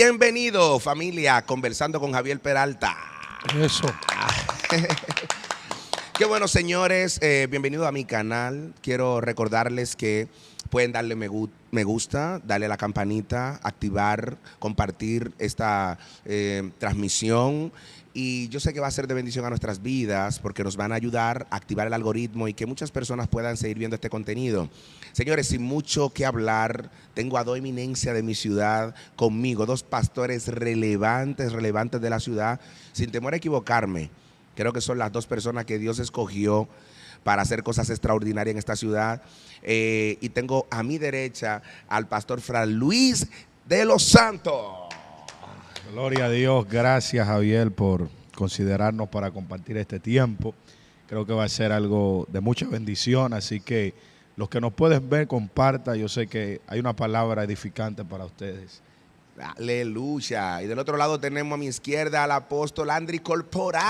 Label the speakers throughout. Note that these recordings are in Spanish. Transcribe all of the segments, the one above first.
Speaker 1: Bienvenido, familia, conversando con Javier Peralta.
Speaker 2: Eso.
Speaker 1: Qué bueno, señores, bienvenido a mi canal. Quiero recordarles que pueden darle me gusta, darle a la campanita, activar, compartir esta transmisión. Y yo sé que va a ser de bendición a nuestras vidas porque nos van a ayudar a activar el algoritmo y que muchas personas puedan seguir viendo este contenido. Señores, sin mucho que hablar, tengo a dos eminencias de mi ciudad conmigo, dos pastores relevantes de la ciudad, sin temor a equivocarme. Creo que son las dos personas que Dios escogió para hacer cosas extraordinarias en esta ciudad. Y tengo a mi derecha al pastor Fran Luis de los Santos.
Speaker 2: Gloria a Dios, gracias Javier por considerarnos para compartir este tiempo. Creo que va a ser algo de mucha bendición, así que los que nos pueden ver, compartan. Yo sé que hay una palabra edificante para ustedes.
Speaker 1: Aleluya. Y del otro lado tenemos a mi izquierda al apóstol Andri Corporal.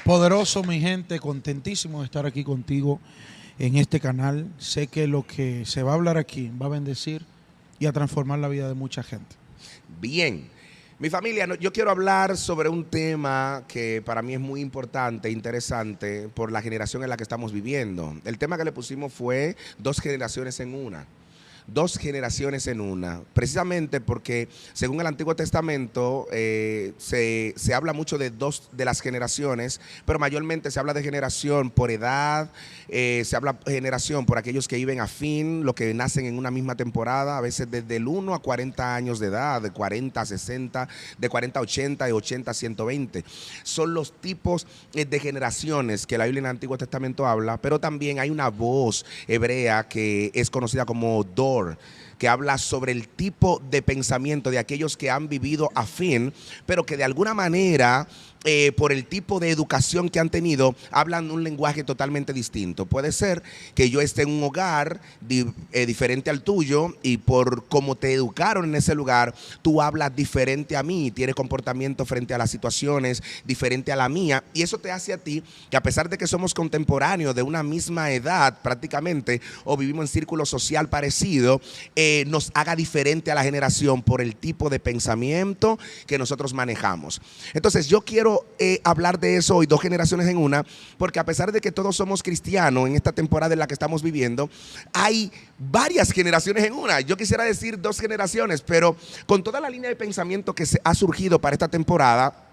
Speaker 3: Poderoso, mi gente, contentísimo de estar aquí contigo en este canal. Sé que lo que se va a hablar aquí va a bendecir y a transformar la vida de mucha gente.
Speaker 1: Bien, mi familia, yo quiero hablar sobre un tema que para mí es muy importante e interesante por la generación en la que estamos viviendo. El tema que le pusimos fue 2 generaciones en una. 2 generaciones en una, precisamente porque según el Antiguo Testamento se habla mucho de 2 de las generaciones, pero mayormente se habla de generación por edad, se habla de generación por aquellos que viven a fin, los que nacen en una misma temporada, a veces desde el 1 a 40 años de edad, de 40 a 60, de 40 a 80, de 80 a 120. Son los tipos de generaciones que la Biblia en el Antiguo Testamento habla, pero también hay una voz hebrea que es conocida como Dor, que habla sobre el tipo de pensamiento de aquellos que han vivido a fin, pero que de alguna manera, por el tipo de educación que han tenido, hablan un lenguaje totalmente distinto. Puede ser que yo esté en un hogar diferente al tuyo y por cómo te educaron en ese lugar, tú hablas diferente a mí, tienes comportamiento frente a las situaciones diferente a la mía, y eso te hace a ti que, a pesar de que somos contemporáneos de una misma edad prácticamente, o vivimos en círculo social parecido, nos haga diferente a la generación por el tipo de pensamiento que nosotros manejamos. Entonces yo quiero hablar de eso hoy, 2 generaciones en una, porque a pesar de que todos somos cristianos en esta temporada en la que estamos viviendo, hay varias generaciones en una. Yo quisiera decir 2 generaciones, pero con toda la línea de pensamiento que se ha surgido para esta temporada,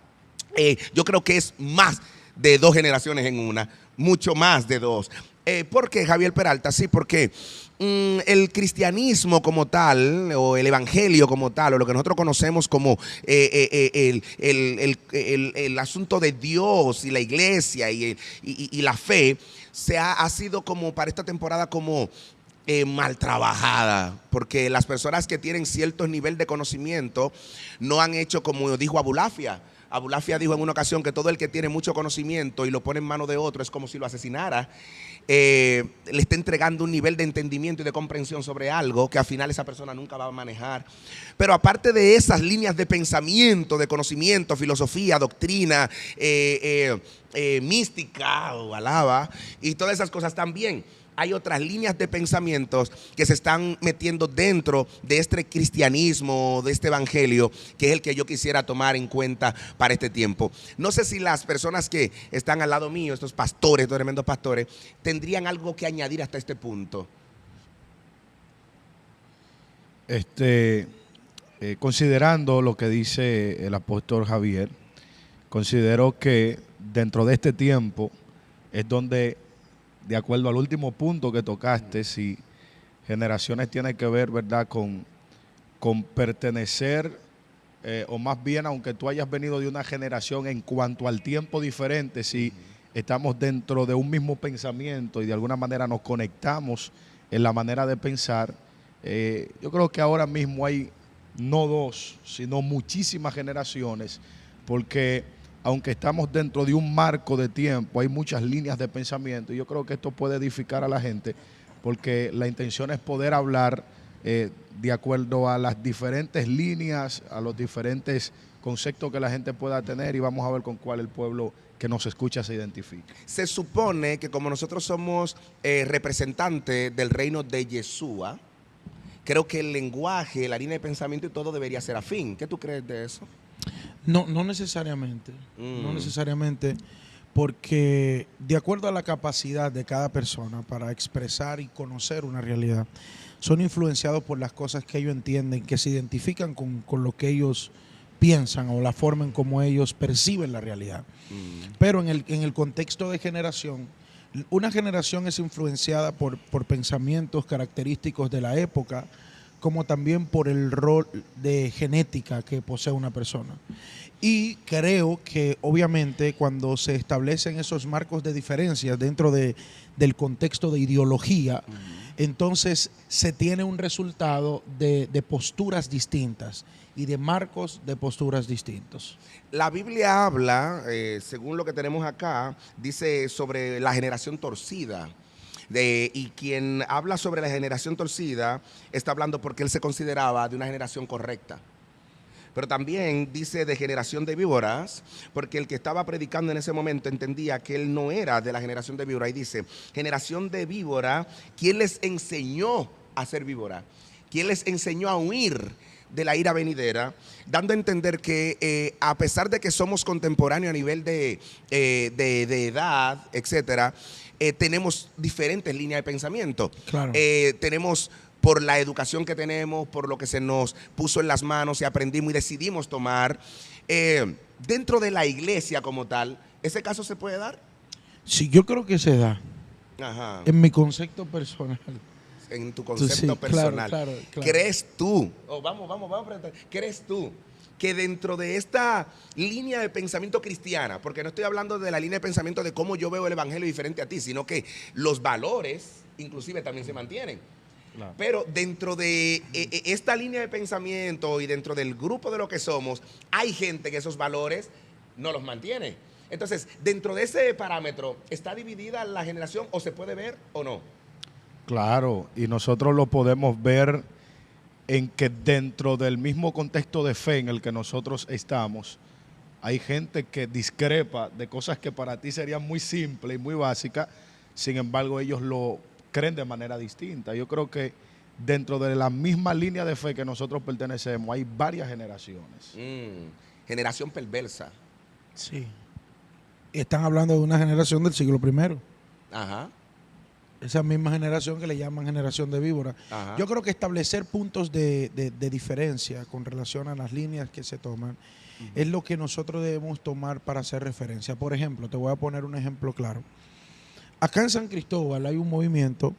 Speaker 1: yo creo que es más de 2 generaciones en una, mucho más de 2. ¿Por qué, Javier Peralta? Sí, porque el cristianismo como tal, o el evangelio como tal, o lo que nosotros conocemos como el asunto de Dios y la iglesia y la fe, ha sido como para esta temporada como mal trabajada, porque las personas que tienen cierto nivel de conocimiento no han hecho como dijo Abulafia. Abulafia dijo en una ocasión que todo el que tiene mucho conocimiento y lo pone en manos de otro es como si lo asesinara. Le está entregando un nivel de entendimiento y de comprensión sobre algo que al final esa persona nunca va a manejar. Pero aparte de esas líneas de pensamiento, de conocimiento, filosofía, doctrina, mística o alaba y todas esas cosas, también hay otras líneas de pensamientos que se están metiendo dentro de este cristianismo, de este evangelio, que es el que yo quisiera tomar en cuenta para este tiempo. No sé si las personas que están al lado mío, estos pastores, estos tremendos pastores, tendrían algo que añadir hasta este punto.
Speaker 2: Considerando lo que dice el apóstol Javier, considero que dentro de este tiempo es donde, de acuerdo al último punto que tocaste, si generaciones tienen que ver, ¿verdad?, con pertenecer, o más bien, aunque tú hayas venido de una generación en cuanto al tiempo diferente, si estamos dentro de un mismo pensamiento y de alguna manera nos conectamos en la manera de pensar, yo creo que ahora mismo hay no 2, sino muchísimas generaciones, porque aunque estamos dentro de un marco de tiempo, hay muchas líneas de pensamiento, y yo creo que esto puede edificar a la gente, porque la intención es poder hablar de acuerdo a las diferentes líneas, a los diferentes conceptos que la gente pueda tener, y vamos a ver con cuál el pueblo que nos escucha se identifica.
Speaker 1: Se supone que como nosotros somos representantes del reino de Yeshua, creo que el lenguaje, la línea de pensamiento y todo debería ser afín. ¿Qué tú crees de eso?
Speaker 3: No, no necesariamente. No necesariamente, porque de acuerdo a la capacidad de cada persona para expresar y conocer una realidad, son influenciados por las cosas que ellos entienden, que se identifican con lo que ellos piensan o la forma en cómo ellos perciben la realidad. Pero en el contexto de generación, una generación es influenciada por pensamientos característicos de la época, como también por el rol de genética que posee una persona. Y creo que obviamente cuando se establecen esos marcos de diferencias dentro del contexto de ideología, entonces se tiene un resultado de posturas distintas y de marcos de posturas distintos.
Speaker 1: La Biblia habla, según lo que tenemos acá, dice sobre la generación torcida. Y quien habla sobre la generación torcida está hablando porque él se consideraba de una generación correcta. Pero también dice de generación de víboras, porque el que estaba predicando en ese momento entendía que él no era de la generación de víbora. Y dice, generación de víbora, ¿quién les enseñó a ser víbora? ¿Quién les enseñó a huir de la ira venidera? Dando a entender que a pesar de que somos contemporáneos a nivel de edad, etcétera, tenemos diferentes líneas de pensamiento.
Speaker 3: Claro.
Speaker 1: Tenemos, por la educación que tenemos, por lo que se nos puso en las manos y aprendimos y decidimos tomar, dentro de la iglesia como tal, ¿ese caso se puede dar?
Speaker 3: Sí, yo creo que se da.
Speaker 1: Ajá.
Speaker 3: En mi concepto personal.
Speaker 1: En tu concepto
Speaker 3: Sí,
Speaker 1: personal.
Speaker 3: claro.
Speaker 1: ¿Crees tú? Vamos a preguntar. ¿Crees tú que dentro de esta línea de pensamiento cristiana, porque no estoy hablando de la línea de pensamiento de cómo yo veo el evangelio diferente a ti, sino que los valores inclusive también se mantienen? Claro. Pero dentro de esta línea de pensamiento y dentro del grupo de lo que somos, hay gente que esos valores no los mantiene. Entonces, dentro de ese parámetro, ¿está dividida la generación o se puede ver o no?
Speaker 2: Claro, y nosotros lo podemos ver en que dentro del mismo contexto de fe en el que nosotros estamos, hay gente que discrepa de cosas que para ti serían muy simples y muy básicas, sin embargo ellos lo creen de manera distinta. Yo creo que dentro de la misma línea de fe que nosotros pertenecemos hay varias generaciones.
Speaker 1: Generación perversa.
Speaker 3: Sí. Están hablando de una generación del siglo I.
Speaker 1: Ajá.
Speaker 3: Esa misma generación que le llaman generación de víbora.
Speaker 1: Ajá.
Speaker 3: Yo creo que establecer puntos de diferencia con relación a las líneas que se toman es lo que nosotros debemos tomar para hacer referencia. Por ejemplo, te voy a poner un ejemplo claro. Acá en San Cristóbal hay un movimiento,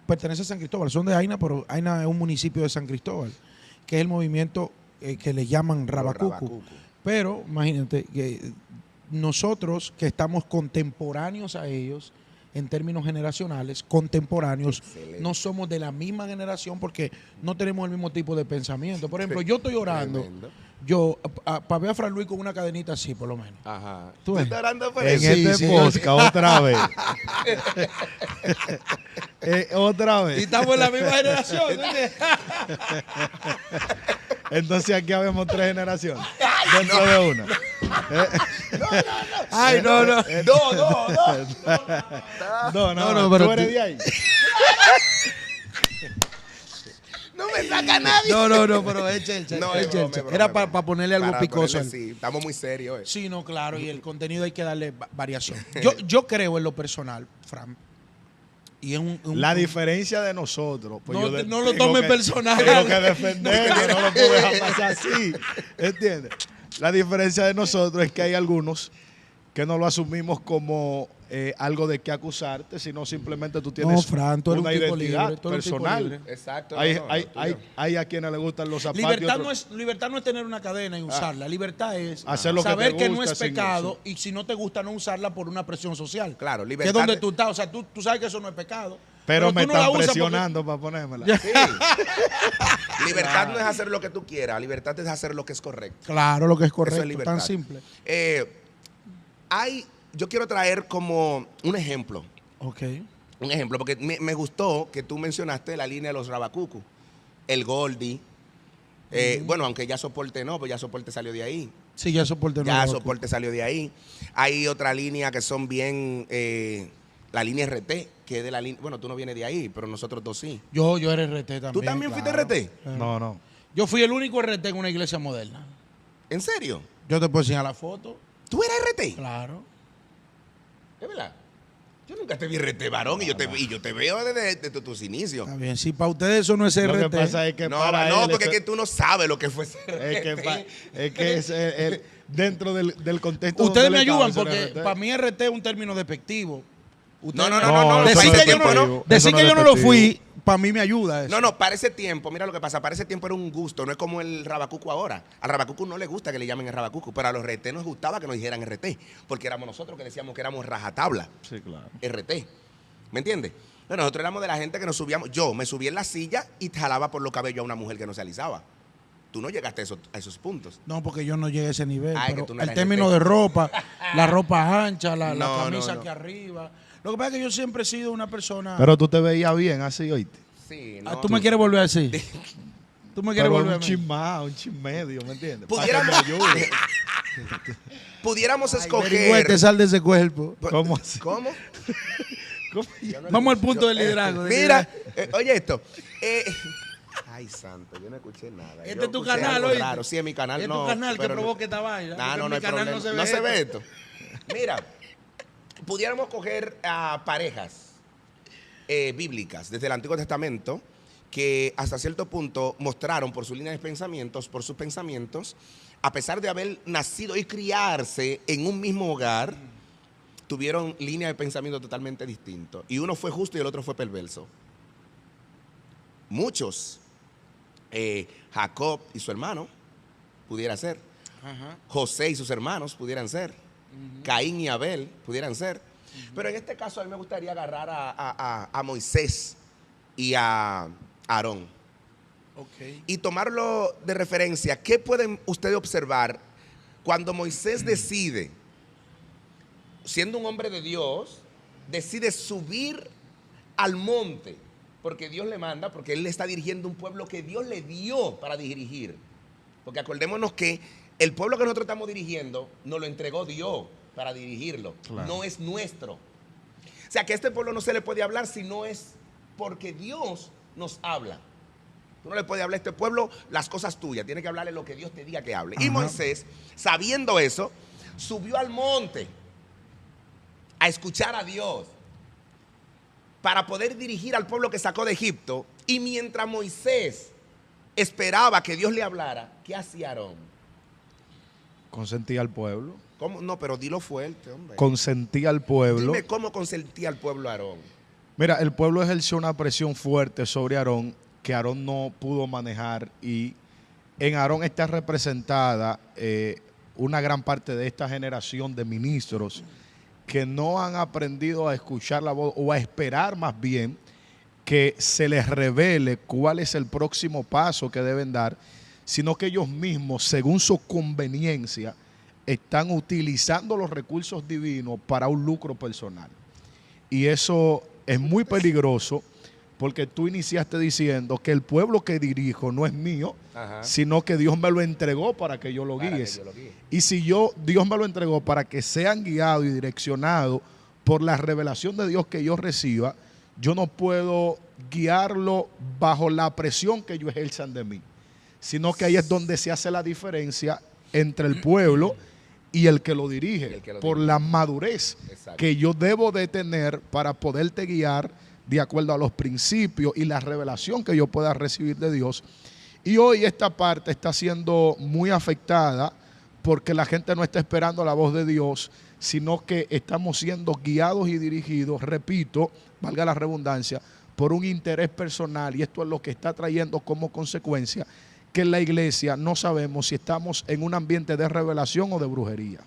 Speaker 3: pertenece a San Cristóbal, son de Aina, pero Aina es un municipio de San Cristóbal, que es el movimiento que le llaman Rabacucu. Pero imagínate que nosotros que estamos contemporáneos a ellos, en términos generacionales, contemporáneos, excelente, no somos de la misma generación porque no tenemos el mismo tipo de pensamiento. Por ejemplo, yo estoy orando, yo, para ver a Fran Luis con una cadenita así, por lo menos.
Speaker 1: Ajá.
Speaker 3: ¿Tú
Speaker 1: estás orando por
Speaker 2: en
Speaker 1: eso?
Speaker 2: este podcast, otra vez. Otra vez.
Speaker 3: Y estamos en la misma generación.
Speaker 2: Entonces aquí habemos 3 generaciones dentro de una.
Speaker 3: Ay, no.
Speaker 2: No, pero tú eres de ahí.
Speaker 1: No me saca nadie.
Speaker 3: No, pero es Chelcha.
Speaker 1: No,
Speaker 3: era para ponerle algo picoso.
Speaker 1: Sí, estamos muy serios.
Speaker 3: Sí, no, claro, y el contenido hay que darle variación. Yo creo en lo personal, Fran. Y es
Speaker 2: la diferencia de nosotros. Pues
Speaker 3: no lo tomes personal.
Speaker 2: Tengo que defenderlo, no lo puedo dejar pasar así. ¿Entiendes? La diferencia de nosotros es que hay algunos que no lo asumimos como algo de qué acusarte, sino simplemente tú tienes
Speaker 3: Fran, tú eres
Speaker 2: una
Speaker 3: un tipo
Speaker 2: identidad
Speaker 3: libre,
Speaker 2: personal.
Speaker 1: Exacto.
Speaker 2: Hay a quienes les gustan los zapatos.
Speaker 3: Libertad no es tener una cadena y usarla. Libertad es
Speaker 2: saber
Speaker 3: que no es pecado y si no te gusta no usarla por una presión social.
Speaker 1: Claro, libertad.
Speaker 3: Que es donde tú estás. O sea, tú sabes que eso no es pecado.
Speaker 2: Pero me están presionando para ponérmela.
Speaker 1: Sí. Libertad no es hacer lo que tú quieras. Libertad es hacer lo que es correcto.
Speaker 3: Claro, lo que es correcto.
Speaker 1: Eso es libertad.
Speaker 3: Tan simple.
Speaker 1: Yo quiero traer como un ejemplo.
Speaker 3: Ok.
Speaker 1: Un ejemplo, porque me gustó que tú mencionaste la línea de los Rabacucu. El Goldie. Bueno, aunque ya Soporte no, pues ya Soporte salió de ahí.
Speaker 3: Sí, ya Soporte no.
Speaker 1: Ya Soporte salió de ahí. Hay otra línea que son bien La línea RT, que es de la línea... Bueno, tú no vienes de ahí, pero nosotros dos sí.
Speaker 3: Yo era RT también.
Speaker 1: ¿Tú también fuiste
Speaker 3: claro.
Speaker 1: RT?
Speaker 2: No, no.
Speaker 3: Yo fui el único RT en una iglesia moderna.
Speaker 1: ¿En serio?
Speaker 3: Yo te puedo enseñar la foto.
Speaker 1: ¿Tú eras RT?
Speaker 3: Claro.
Speaker 1: ¿Es verdad? Yo nunca te vi RT, varón, y yo te veo desde tus inicios.
Speaker 3: Está bien. Si para ustedes eso no es
Speaker 2: Lo
Speaker 3: RT.
Speaker 2: que pasa es que
Speaker 1: No,
Speaker 2: para
Speaker 1: no,
Speaker 2: él
Speaker 1: porque es
Speaker 2: eso-
Speaker 1: que tú no sabes lo que fue ser RT.
Speaker 2: es que es dentro del contexto.
Speaker 3: Ustedes
Speaker 2: donde
Speaker 3: me
Speaker 2: él
Speaker 3: ayudan
Speaker 2: estaba,
Speaker 3: porque
Speaker 2: eso no es
Speaker 3: para mí RT es un término despectivo.
Speaker 1: No, no,
Speaker 3: Ustedes
Speaker 1: no, no, no,
Speaker 3: Decir
Speaker 2: eso
Speaker 1: para
Speaker 3: que
Speaker 1: ese
Speaker 3: yo no,
Speaker 1: tiempo
Speaker 2: despectivo.
Speaker 3: decir
Speaker 2: Eso
Speaker 3: que
Speaker 2: no
Speaker 3: yo no lo
Speaker 2: despectivo.
Speaker 3: fui, para mí me ayuda eso.
Speaker 1: No, no, para ese tiempo, mira lo que pasa, para ese tiempo era un gusto, no es como el rabacucu ahora. Al rabacucu no le gusta que le llamen el rabacucu, pero a los RT nos gustaba que nos dijeran RT, porque éramos nosotros que decíamos que éramos rajatabla,
Speaker 2: Sí, claro.
Speaker 1: RT. ¿Me entiendes? Bueno, nosotros éramos de la gente que nos subíamos, yo me subí en la silla y jalaba por los cabellos a una mujer que no se alisaba. Tú no llegaste a esos puntos.
Speaker 3: No, porque yo no llegué a ese nivel.
Speaker 1: Ay, que
Speaker 3: pero
Speaker 1: tú no
Speaker 3: el
Speaker 1: eras
Speaker 3: término
Speaker 1: RT.
Speaker 3: de ropa, la ropa ancha, la
Speaker 1: No,
Speaker 3: camisa
Speaker 1: no.
Speaker 3: aquí arriba. Lo que pasa es que yo siempre he sido una persona.
Speaker 2: Pero tú te veías bien así, oíste.
Speaker 1: Sí,
Speaker 3: Ah,
Speaker 1: no.
Speaker 3: ¿tú me quieres volver así? ¿Tú me quieres
Speaker 2: Pero
Speaker 3: volver a
Speaker 2: un
Speaker 3: mí?
Speaker 2: chin más, un chin medio, ¿me entiendes?
Speaker 1: Pudiéramos,
Speaker 2: Para que me ayude.
Speaker 1: pudiéramos
Speaker 3: Ay,
Speaker 1: escoger...
Speaker 3: averigüete, sal de ese cuerpo.
Speaker 2: ¿Cómo así?
Speaker 1: ¿Cómo?
Speaker 2: ¿Cómo?
Speaker 3: Vamos al punto del liderazgo.
Speaker 1: Mira, oye esto. Ay, santo, yo no escuché nada.
Speaker 3: Este
Speaker 1: Yo
Speaker 3: es tu
Speaker 1: escuché
Speaker 3: canal,
Speaker 1: algo
Speaker 3: ¿oíste?
Speaker 1: raro. Sí, en mi canal.
Speaker 3: Es
Speaker 1: no,
Speaker 3: tu canal que
Speaker 1: pero
Speaker 3: provoca esta vaina.
Speaker 1: No,
Speaker 3: porque
Speaker 1: no,
Speaker 3: en
Speaker 1: no
Speaker 3: mi
Speaker 1: hay
Speaker 3: canal
Speaker 1: problema.
Speaker 3: no se ve
Speaker 1: No se
Speaker 3: esto.
Speaker 1: ve esto. Mira, pudiéramos coger a parejas bíblicas desde el Antiguo Testamento que hasta cierto punto mostraron por su línea de pensamientos, por sus pensamientos, a pesar de haber nacido y criarse en un mismo hogar, tuvieron línea de pensamiento totalmente distintos. Y uno fue justo y el otro fue perverso. Muchos, Jacob y su hermano, pudiera ser.
Speaker 3: Ajá.
Speaker 1: José y sus hermanos pudieran ser. Caín y Abel pudieran ser. Pero en este caso a mí me gustaría agarrar a Moisés y a Aarón
Speaker 3: Ok.
Speaker 1: y tomarlo de referencia. ¿Qué pueden ustedes observar cuando Moisés decide, siendo un hombre de Dios, decide subir al monte? Porque Dios le manda, porque él le está dirigiendo un pueblo que Dios le dio para dirigir. Porque acordémonos que el pueblo que nosotros estamos dirigiendo nos lo entregó Dios para dirigirlo.
Speaker 2: Claro.
Speaker 1: No es nuestro. O sea que a este pueblo no se le puede hablar si no es porque Dios nos habla. Tú no le puedes hablar a este pueblo las cosas tuyas, tiene que hablarle lo que Dios te diga que hable. Y
Speaker 3: Ajá.
Speaker 1: Moisés, sabiendo eso, subió al monte a escuchar a Dios para poder dirigir al pueblo que sacó de Egipto. Y mientras Moisés esperaba que Dios le hablara, ¿qué hacía Aarón?
Speaker 2: Consentía al pueblo.
Speaker 1: ¿Cómo? No, pero dilo fuerte, hombre.
Speaker 2: Consentía al pueblo.
Speaker 1: Dime cómo consentía al pueblo Aarón.
Speaker 2: Mira, el pueblo ejerció una presión fuerte sobre Aarón que Aarón no pudo manejar, y en Aarón está representada una gran parte de esta generación de ministros que no han aprendido a escuchar la voz o a esperar más bien que se les revele cuál es el próximo paso que deben dar, sino que ellos mismos, según su conveniencia, están utilizando los recursos divinos para un lucro personal. Y eso es muy peligroso, porque tú iniciaste diciendo que el pueblo que dirijo no es mío,
Speaker 1: Ajá.
Speaker 2: sino que Dios me lo entregó para que yo lo
Speaker 1: Para
Speaker 2: guíe.
Speaker 1: que yo lo guíe.
Speaker 2: Y si Dios me lo entregó para que sean guiados y direccionados por la revelación de Dios que yo reciba, yo no puedo guiarlo bajo la presión que ellos ejerzan de mí, sino que ahí es donde se hace la diferencia entre el pueblo y el que lo dirige,
Speaker 1: El que lo
Speaker 2: por
Speaker 1: dirige.
Speaker 2: la madurez
Speaker 1: Exacto.
Speaker 2: que yo debo de tener para poderte guiar de acuerdo a los principios y la revelación que yo pueda recibir de Dios. Y hoy esta parte está siendo muy afectada porque la gente no está esperando la voz de Dios, sino que estamos siendo guiados y dirigidos, repito, valga la redundancia, por un interés personal, y esto es lo que está trayendo como consecuencia que en la iglesia no sabemos si estamos en un ambiente de revelación o de brujería.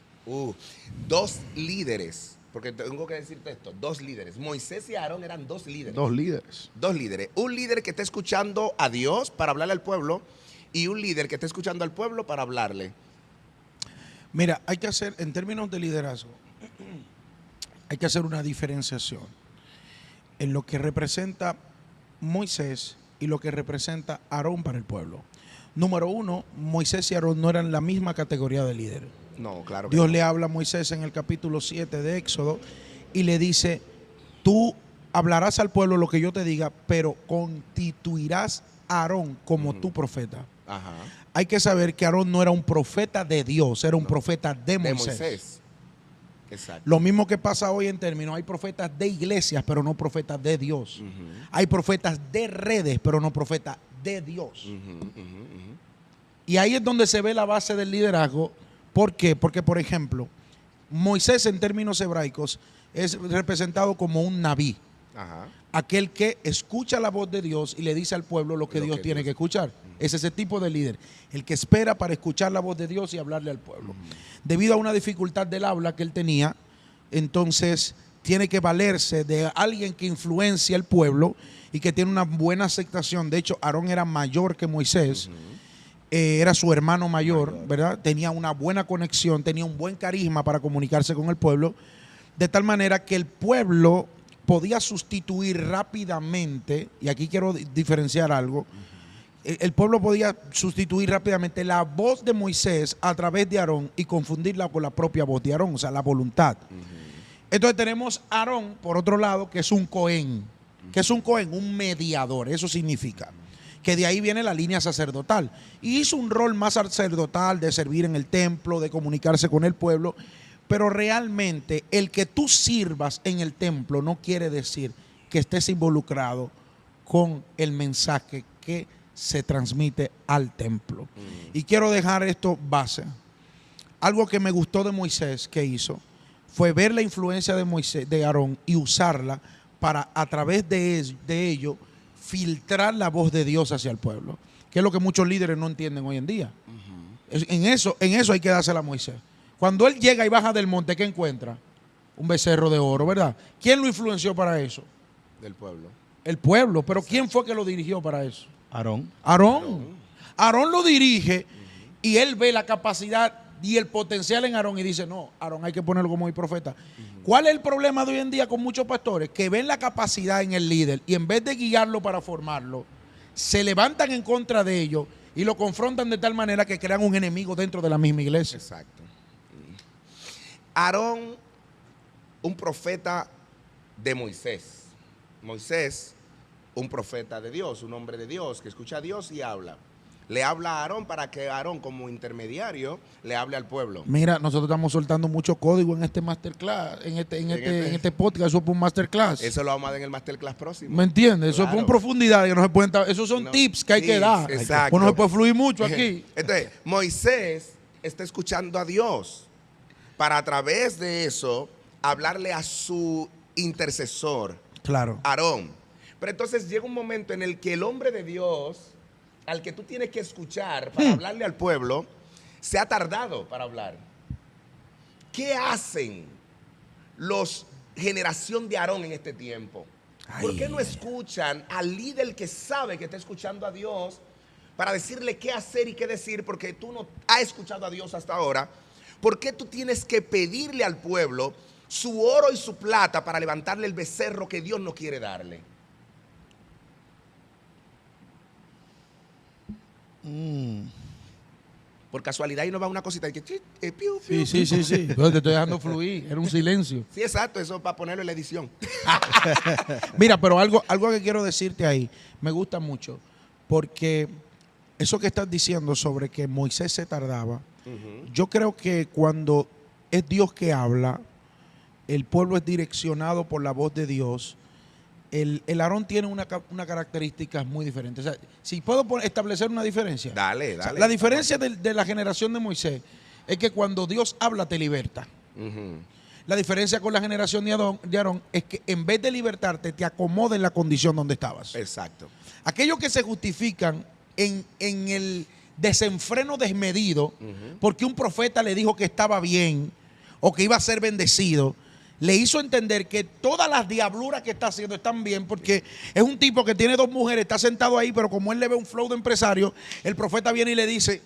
Speaker 1: Dos líderes, porque tengo que decirte esto, dos líderes. Moisés y Aarón eran dos líderes.
Speaker 2: Dos líderes.
Speaker 1: Dos líderes. Un líder que está escuchando a Dios para hablarle al pueblo y un líder que está escuchando al pueblo para hablarle.
Speaker 3: Mira, hay que hacer, en términos de liderazgo, hay que hacer una diferenciación en lo que representa Moisés y lo que representa Aarón para el pueblo. Número uno, Moisés y Aarón no eran la misma categoría de líder.
Speaker 1: No, claro que
Speaker 3: Dios
Speaker 1: no.
Speaker 3: le habla a Moisés en el capítulo 7 de Éxodo y le dice, tú hablarás al pueblo lo que yo te diga, pero constituirás a Aarón como tu profeta.
Speaker 1: Ajá.
Speaker 3: Hay que saber que Aarón no era un profeta de Dios, era un profeta de Moisés.
Speaker 1: Exacto.
Speaker 3: Lo mismo que pasa hoy en términos, hay profetas de iglesias, pero no profetas de Dios.
Speaker 1: Ujú.
Speaker 3: Hay profetas de redes, pero no profetas de Dios. Y ahí es donde se ve la base del liderazgo. ¿Por qué? Porque, por ejemplo, Moisés en términos hebraicos es representado como un nabí.
Speaker 1: Ajá.
Speaker 3: Aquel que escucha la voz de Dios y le dice al pueblo lo que Dios tiene que escuchar. Es ese tipo de líder, el que espera para escuchar la voz de Dios y hablarle al pueblo. Debido a una dificultad del habla que él tenía, entonces tiene que valerse de alguien que influencia al pueblo y que tiene una buena aceptación. De hecho, Aarón era mayor que Moisés, era su hermano mayor, ¿verdad? Tenía una buena conexión, tenía un buen carisma para comunicarse con el pueblo, de tal manera que el pueblo podía sustituir rápidamente, y aquí quiero diferenciar algo, el pueblo podía sustituir rápidamente la voz de Moisés a través de Aarón y confundirla con la propia voz de Aarón, o sea, la voluntad. Entonces tenemos a Aarón, por otro lado, que es un Cohen. ¿Qué es un Cohen? Un mediador, eso significa. Que de ahí viene la línea sacerdotal. Y hizo un rol más sacerdotal de servir en el templo, de comunicarse con el pueblo. Pero realmente el que tú sirvas en el templo no quiere decir que estés involucrado con el mensaje que se transmite al templo. Y quiero dejar esto base. Algo que me gustó de Moisés que hizo fue ver la influencia de Moisés, de Aarón, y usarla para a través de ello filtrar la voz de Dios hacia el pueblo, que es lo que muchos líderes no entienden hoy en día. En eso hay que dársela a Moisés. Cuando él llega y baja del monte, ¿qué encuentra? Un becerro de oro, ¿verdad? ¿Quién lo influenció para eso?
Speaker 1: Del pueblo.
Speaker 3: El pueblo. ¿Pero quién fue que lo dirigió para eso?
Speaker 2: Aarón.
Speaker 3: Aarón lo dirige y él ve la capacidad y el potencial en Aarón y dice, no, Aarón hay que ponerlo como mi profeta. ¿Cuál es el problema de hoy en día con muchos pastores? Que ven la capacidad en el líder y en vez de guiarlo para formarlo, se levantan en contra de ellos y lo confrontan de tal manera que crean un enemigo dentro de la misma iglesia.
Speaker 1: Exacto. Aarón, un profeta de Moisés. Moisés, un profeta de Dios, un hombre de Dios que escucha a Dios y habla. Le habla a Aarón para que Aarón, como intermediario, le hable al pueblo.
Speaker 3: Mira, nosotros estamos soltando mucho código en este masterclass, en este podcast. Eso es un masterclass.
Speaker 1: Eso lo vamos a dar en el masterclass próximo.
Speaker 3: ¿Me entiendes? Eso
Speaker 1: Claro.
Speaker 3: es por profundidad que no se pueden. Esos son tips que hay que dar.
Speaker 1: Exacto.
Speaker 3: Uno se puede fluir mucho aquí.
Speaker 1: Entonces, Moisés está escuchando a Dios para a través de eso hablarle a su intercesor,
Speaker 3: Claro.
Speaker 1: Aarón. Pero entonces llega un momento en el que el hombre de Dios, al que tú tienes que escuchar para hablarle al pueblo, se ha tardado para hablar. ¿Qué hacen los generación de Aarón en este tiempo? ¿Por qué no escuchan al líder que sabe que está escuchando a Dios para decirle qué hacer y qué decir? Porque tú no has escuchado a Dios hasta ahora. ¿Por qué tú tienes que pedirle al pueblo su oro y su plata para levantarle el becerro que Dios no quiere darle? Por casualidad ahí nos va una cosita y que piu, piu,
Speaker 3: Sí. Yo te estoy dejando fluir. Era un silencio.
Speaker 1: Sí, exacto, eso para ponerlo en la edición.
Speaker 3: Mira, pero algo que quiero decirte ahí, me gusta mucho, porque eso que estás diciendo sobre que Moisés se tardaba, yo creo que cuando es Dios que habla, el pueblo es direccionado por la voz de Dios, el Aarón tiene una característica muy diferente. O sea, si puedo establecer una diferencia.
Speaker 1: Dale.
Speaker 3: O sea, la diferencia de la generación de Moisés es que cuando Dios habla te liberta. La diferencia con la generación de Aarón es que en vez de libertarte te acomoda en la condición donde estabas.
Speaker 1: Exacto.
Speaker 3: Aquellos que se justifican en el desenfreno desmedido porque un profeta le dijo que estaba bien o que iba a ser bendecido, le hizo entender que todas las diabluras que está haciendo están bien, porque es un tipo que tiene 2 mujeres, está sentado ahí, pero como él le ve un flow de empresario, el profeta viene y le dice,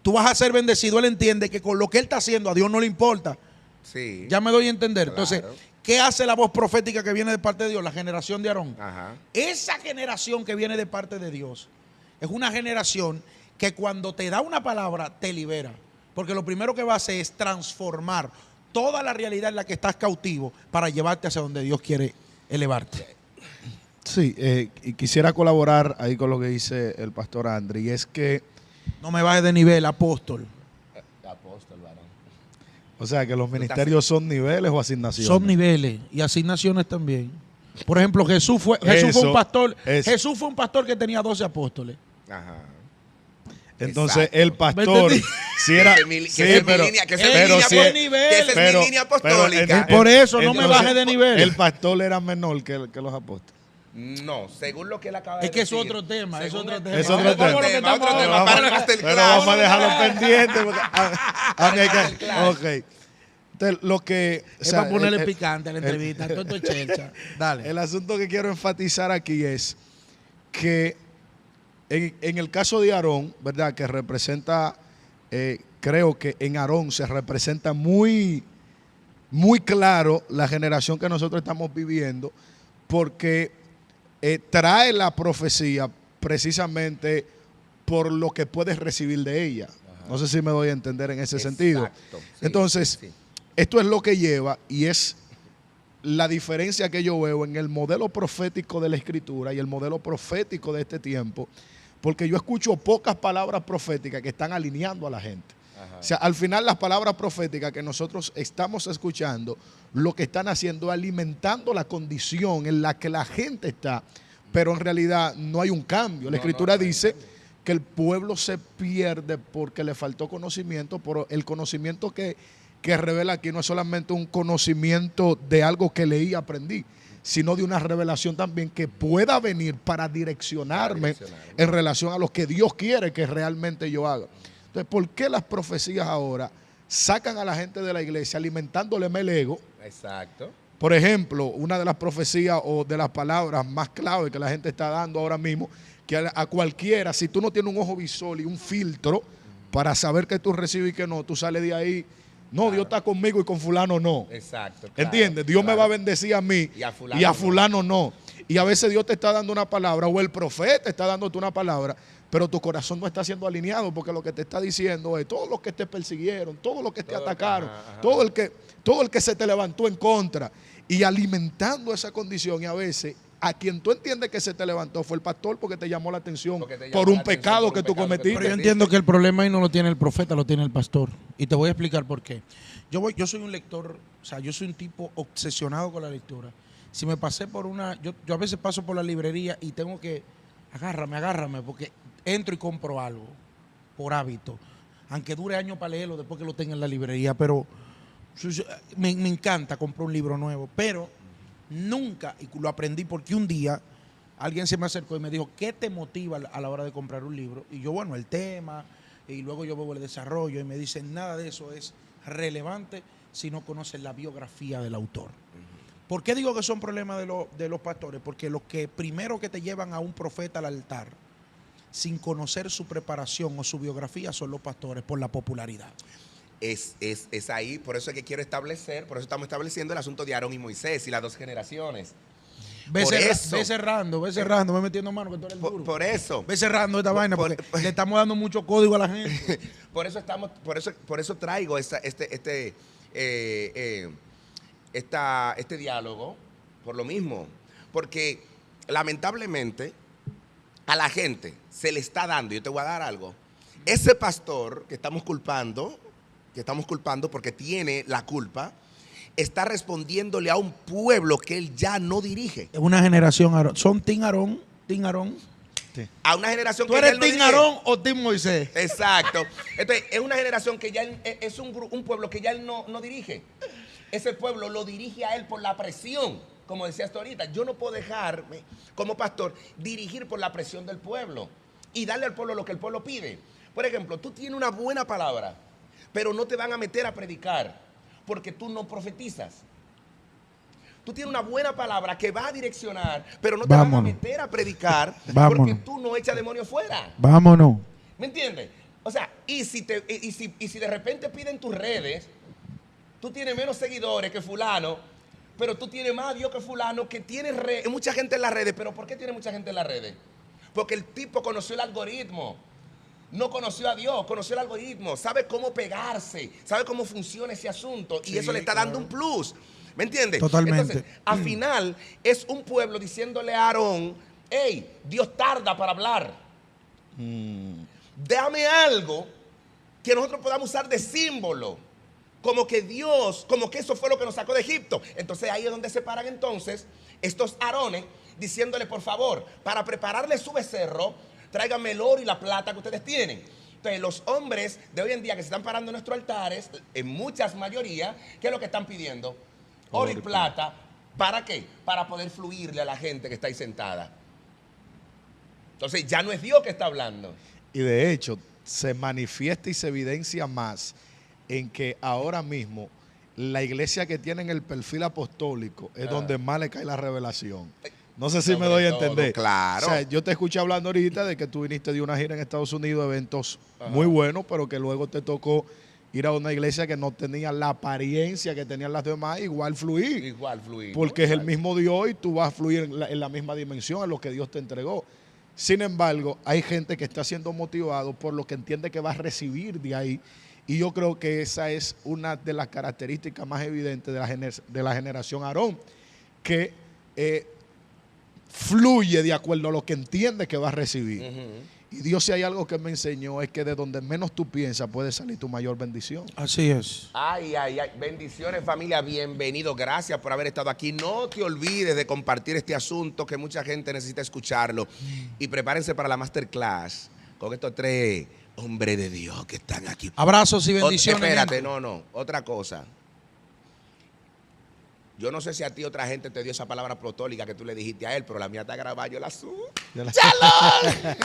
Speaker 3: tú vas a ser bendecido. Él entiende que con lo que él está haciendo a Dios no le importa.
Speaker 1: Sí.
Speaker 3: Ya me doy a entender.
Speaker 1: Claro.
Speaker 3: Entonces, ¿qué hace la voz profética que viene de parte de Dios? La generación de Aarón.
Speaker 1: Ajá.
Speaker 3: Esa generación que viene de parte de Dios es una generación que cuando te da una palabra te libera, porque lo primero que va a hacer es transformar toda la realidad en la que estás cautivo para llevarte hacia donde Dios quiere elevarte.
Speaker 2: Sí, y quisiera colaborar ahí con lo que dice el pastor Andri, y es que,
Speaker 3: No me bajes de nivel, apóstol.
Speaker 1: Apóstol, varón.
Speaker 2: o sea, que los ministerios son niveles o asignaciones.
Speaker 3: Son niveles y asignaciones también. Por ejemplo, Jesús fue un pastor. Jesús fue un pastor que tenía 12 apóstoles.
Speaker 1: Ajá.
Speaker 2: Entonces,
Speaker 1: Exacto.
Speaker 2: el pastor, si era...
Speaker 1: Que ese
Speaker 2: sí,
Speaker 1: es mi
Speaker 2: pero-
Speaker 1: línea, que ese
Speaker 2: pero
Speaker 1: es
Speaker 2: si
Speaker 1: mi
Speaker 2: es-
Speaker 1: línea, que esa es
Speaker 2: pero-
Speaker 1: mi línea
Speaker 2: pero
Speaker 1: apostólica.
Speaker 3: Por eso, no me
Speaker 2: entonces,
Speaker 3: baje de nivel.
Speaker 2: El pastor era menor que los apóstoles.
Speaker 1: No, según lo que él acaba de
Speaker 3: Es que es
Speaker 1: decir.
Speaker 3: otro tema, es
Speaker 1: Según
Speaker 3: otro
Speaker 1: el-
Speaker 3: tema.
Speaker 2: Es otro tema.
Speaker 3: Vamos a lo que estamos
Speaker 1: Otro tema,
Speaker 3: ahora.
Speaker 1: para el
Speaker 2: Pero
Speaker 1: masterclass.
Speaker 2: vamos a dejarlo pendiente. Porque,
Speaker 1: Masterclass.
Speaker 2: ok. Entonces, lo que... o
Speaker 3: Es
Speaker 2: sea,
Speaker 3: para ponerle
Speaker 2: el-
Speaker 3: picante a la entrevista. Todo esto es chelcha. Dale.
Speaker 2: El asunto que quiero enfatizar aquí es que en el caso de Aarón, ¿verdad? Que representa, creo que en Aarón se representa muy, muy claro la generación que nosotros estamos viviendo, porque trae la profecía precisamente por lo que puedes recibir de ella. No sé si me doy a entender en ese sentido.
Speaker 1: Exacto. Sí,
Speaker 2: Entonces,
Speaker 1: sí.
Speaker 2: esto es lo que lleva y es la diferencia que yo veo en el modelo profético de la Escritura y el modelo profético de este tiempo, porque yo escucho pocas palabras proféticas que están alineando a la gente.
Speaker 1: Ajá.
Speaker 2: O sea, al final las palabras proféticas que nosotros estamos escuchando, lo que están haciendo es alimentando la condición en la que la gente está, pero en realidad no hay un cambio. La Escritura dice que el pueblo se pierde porque le faltó conocimiento, pero el conocimiento que revela aquí no es solamente un conocimiento de algo que leí y aprendí, sino de una revelación también que pueda venir para direccionarme en relación a lo que Dios quiere que realmente yo haga. Entonces, ¿por qué las profecías ahora sacan a la gente de la iglesia alimentándole el ego?
Speaker 1: Exacto.
Speaker 2: Por ejemplo, una de las profecías o de las palabras más clave que la gente está dando ahora mismo, que a cualquiera, si tú no tienes un ojo visor y un filtro para saber que tú recibes y que no, tú sales de ahí, no, claro, Dios está conmigo y con fulano no.
Speaker 1: Exacto. Claro,
Speaker 2: ¿entiendes? Dios me va a bendecir a mí y a fulano no. Y a veces Dios te está dando una palabra o el profeta está dándote una palabra, pero tu corazón no está siendo alineado porque lo que te está diciendo es todos los que te persiguieron, todos los que te atacaron, todo el que se te levantó en contra y alimentando esa condición, y a veces a quien tú entiendes que se te levantó fue el pastor porque te llamó la atención por un pecado que tú cometiste.
Speaker 3: Pero yo entiendo que el problema ahí no lo tiene el profeta, lo tiene el pastor. Y te voy a explicar por qué. Yo soy un lector, o sea, yo soy un tipo obsesionado con la lectura. Si me pasé por yo a veces paso por la librería y tengo que, agárrame, porque entro y compro algo por hábito. Aunque dure años para leerlo después que lo tenga en la librería, pero me encanta comprar un libro nuevo, pero nunca, y lo aprendí porque un día alguien se me acercó y me dijo, ¿qué te motiva a la hora de comprar un libro? Y yo, bueno, el tema, y luego yo veo el desarrollo, y me dicen, nada de eso es relevante si no conoces la biografía del autor. ¿Por qué digo que son problemas de los pastores? Porque los que primero que te llevan a un profeta al altar, sin conocer su preparación o su biografía, son los pastores, por la popularidad.
Speaker 1: Es ahí, por eso es que quiero establecer, por eso estamos estableciendo el asunto de Aarón y Moisés y las dos generaciones.
Speaker 3: Ve cerrando, ve metiendo mano que tú eres el duro.
Speaker 1: Por eso.
Speaker 3: Ve cerrando esta vaina porque le estamos dando mucho código a la gente.
Speaker 1: Por eso traigo este diálogo, por lo mismo. Porque lamentablemente a la gente se le está dando, yo te voy a dar algo, ese pastor que estamos culpando porque tiene la culpa, está respondiéndole a un pueblo que él ya no dirige.
Speaker 3: Es una generación Aarón. ¿Son Team Aarón?
Speaker 2: Sí.
Speaker 1: A una generación
Speaker 3: ¿Tú
Speaker 1: que
Speaker 3: eres
Speaker 1: ya él no
Speaker 3: Team
Speaker 1: dirige.
Speaker 3: Aarón o Team Moisés?
Speaker 1: Exacto. Entonces, es una generación que ya es un pueblo que ya él no dirige. Ese pueblo lo dirige a él por la presión. Como decías tú ahorita, yo no puedo dejarme, como pastor, dirigir por la presión del pueblo y darle al pueblo lo que el pueblo pide. Por ejemplo, tú tienes una buena palabra, pero no te van a meter a predicar porque tú no profetizas. Tú tienes una buena palabra que va a direccionar, pero no te van a meter a predicar porque tú no echas demonios fuera.
Speaker 3: Vámonos.
Speaker 1: ¿Me entiendes? O sea, y si de repente piden tus redes, tú tienes menos seguidores que fulano, pero tú tienes más Dios que fulano, que tiene mucha gente en las redes. ¿Pero por qué tiene mucha gente en las redes? Porque el tipo conoció el algoritmo. no conoció a Dios, conoció el algoritmo, sabe cómo pegarse, sabe cómo funciona ese asunto y
Speaker 3: Sí,
Speaker 1: eso le está dando un plus. ¿Me entiendes?
Speaker 3: Totalmente.
Speaker 1: Entonces, al final es un pueblo diciéndole a Aarón, hey, Dios tarda para hablar. Dame algo que nosotros podamos usar de símbolo. Como que Dios, como que eso fue lo que nos sacó de Egipto. Entonces ahí es donde se paran entonces estos Aarones diciéndole, por favor, para prepararle su becerro, tráiganme el oro y la plata que ustedes tienen. Entonces los hombres de hoy en día que se están parando en nuestros altares, en muchas mayorías, ¿qué es lo que están pidiendo? Oro y plata. ¿Para qué? Para poder fluirle a la gente que está ahí sentada. Entonces ya no es Dios que está hablando.
Speaker 2: Y de hecho, se manifiesta y se evidencia más en que ahora mismo la iglesia que tiene el perfil apostólico es donde más le cae la revelación. No sé si me doy a entender.
Speaker 1: Claro.
Speaker 2: O sea, yo te escuché hablando ahorita de que tú viniste de una gira en Estados Unidos, eventos muy buenos, pero que luego te tocó ir a una iglesia que no tenía la apariencia que tenían las demás, igual fluir.
Speaker 1: Igual fluir.
Speaker 2: Porque es el mismo Dios y tú vas a fluir en la misma dimensión, en lo que Dios te entregó. Sin embargo, hay gente que está siendo motivado por lo que entiende que va a recibir de ahí. Y yo creo que esa es una de las características más evidentes de la generación Aarón, que fluye de acuerdo a lo que entiende que va a recibir. Y Dios, si hay algo que me enseñó, es que de donde menos tú piensas puede salir tu mayor bendición.
Speaker 3: Así es.
Speaker 1: Ay, ay, ay. Bendiciones, familia. Bienvenido. Gracias por haber estado aquí. No te olvides de compartir este asunto que mucha gente necesita escucharlo. Y prepárense para la masterclass con estos 3 hombres de Dios que están aquí.
Speaker 3: Abrazos y bendiciones.
Speaker 1: Espérate,
Speaker 3: gente.
Speaker 1: no. Otra cosa. Yo no sé si a ti otra gente te dio esa palabra apostólica que tú le dijiste a él, pero la mía está grabada, yo la subo.
Speaker 2: Ya la-
Speaker 1: ¡Chalón!